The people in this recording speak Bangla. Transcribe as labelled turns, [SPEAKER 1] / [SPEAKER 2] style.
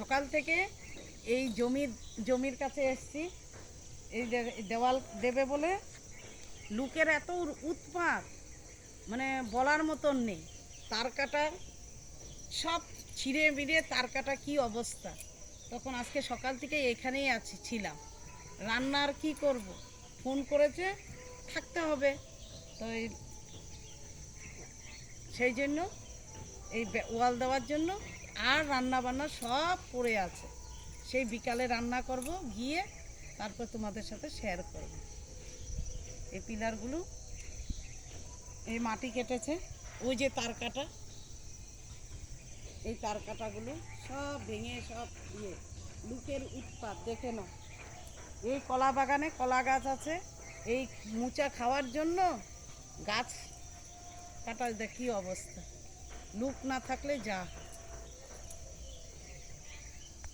[SPEAKER 1] সকাল থেকে এই জমির কাছে এসছি, এই দেওয়াল দেবে বলে। লোকের এত উৎপাত, মানে বলার মতন নেই। তার কাটা সব ছিঁড়ে বিড়ে, তার কাটা কী অবস্থা। তখন আজকে সকাল থেকে এখানেই ছিলাম। রান্নার কি করব, ফোন করেছে, থাকতে হবে। তো সেই জন্য এই ওয়াল দেওয়ার জন্য আর রান্না বান্না সব পড়ে আছে। সেই বিকালে রান্না করব, গিয়ে তারপর তোমাদের সাথে শেয়ার করব। এই পিলারগুলো, এই মাটি কেটেছে, ওই যে তার কাটা, এই তার কাটাগুলো সব ভেঙে সব লোকের উৎপাত দেখে নাও। এই কলা বাগানে কলা গাছ আছে, এই মুচা খাওয়ার জন্য গাছ কাটা, দেখি অবস্থা। লোক না থাকলে যা